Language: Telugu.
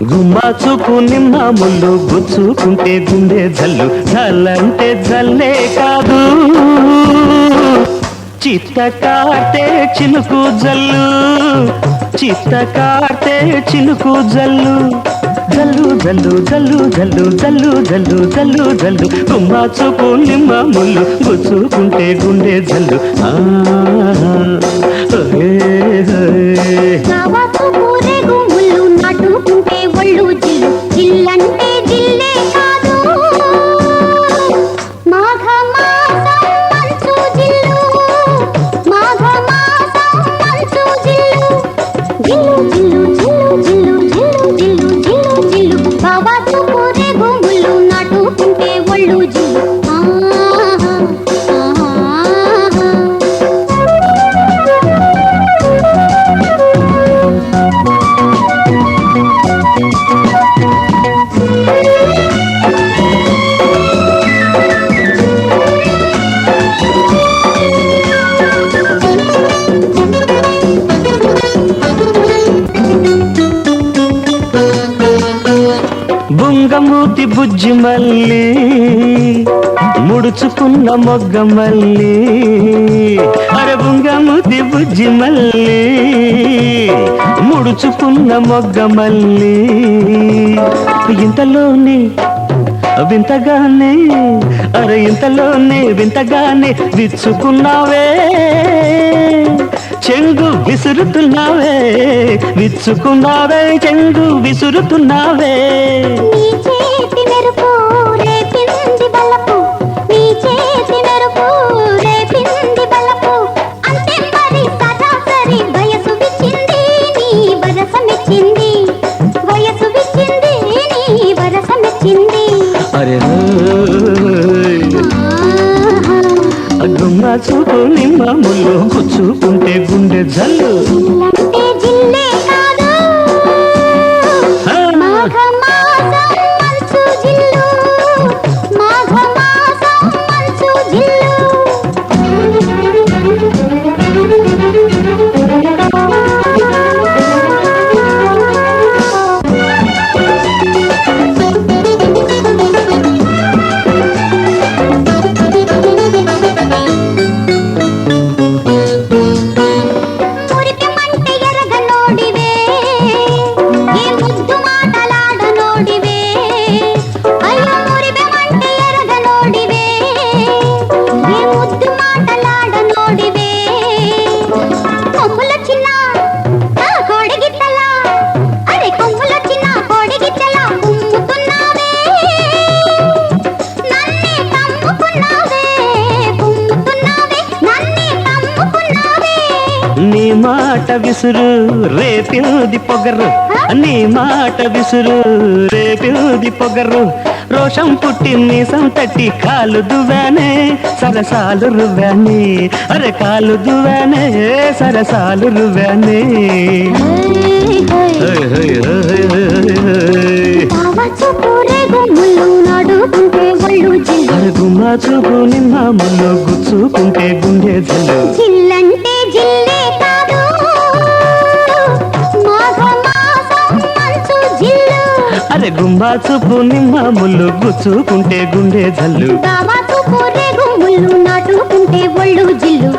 గుమ్మా చూపు నిమ్మ ముళ్ళు గుచ్చుకుంటే గుండె జల్లు జల్లంటే జల్లే కాదు చిత్త కాటే చినుకు జల్లు చిత్త కాటే చినుకు జల్లు జల్లు జల్లు జల్లు జల్లు జల్లు జల్లు జల్లు జల్లు గుమ్మా చూపు నిమ్మ ముళ్ళు గుచ్చుకుంటే గుండె జల్లు ఒళ్ళు జిల్లు జిల్లంటే జిల్లే కాదు మాఘ మాసం మంచు జిల్లు మాఘ మాసం మంచు జిల్లు జిల్లు జిల్లు జిల్లు జిల్లు జిల్లు జిల్లు జిల్లు బాబా చూపు రేగు ముళ్ళు నాటుకుంటే ఒళ్ళు జిల్లు బుంగమూతి బుజ్జి మల్లి ముడుచుకున్న మొగ్గ మల్లి అరే బుంగమూతి బుజ్జి మల్లి ముడుచుకున్న మొగ్గ మల్లి ఇంతలోనే వింతగానే అరే ఇంతలోనే వింతగానే విచ్చుకున్నావే చెంగు విసురుతున్నావే విచ్చుకున్నావే చెంగు విసురుతున్నావే నీ చేతి మెరుపు రేపింది బలపు నీ చేతి మెరుపు రేపింది బలపు అంతే మరి సరాసరి వయసు విచ్చింది నీ వరస మెచ్చింది వయసు విచ్చింది నీ వరస మెచ్చింది అరే గుమ్మ చూపు నిమ్మ ముళ్ళు గుచ్చుకుంటే గుండె జల్లు జిల్లంటే జిల్లే కాదు మాఘ మాసం మంచు జిల్లు మాఘ మాసం మంచు జిల్లు నీ మాట విసురు రేపిల్ది పొగరు నీ మాట విసురు రేపిల్ది పొగరు రోషం పుట్టి మీసం తట్టి కాలు దువ్వానే సరసాలు రువ్వానే అరే కాలు దువ్వానే సరసాలు రువ్వానే గుమ్మా చూపు నిమ్మ ముళ్ళు గుచ్చుకుంటే గుండె జల్లు జిల్లంటే జిల్లే కాదు మాఘ మాసం మంచు జిల్లు అరే గుమ్మా చూపు నిమ్మ ముళ్ళు గుచ్చుకుంటే గుండె జల్లు బాబా చూపు రేగు ముళ్ళు నాటుకుంటే ఒళ్ళు జిల్లు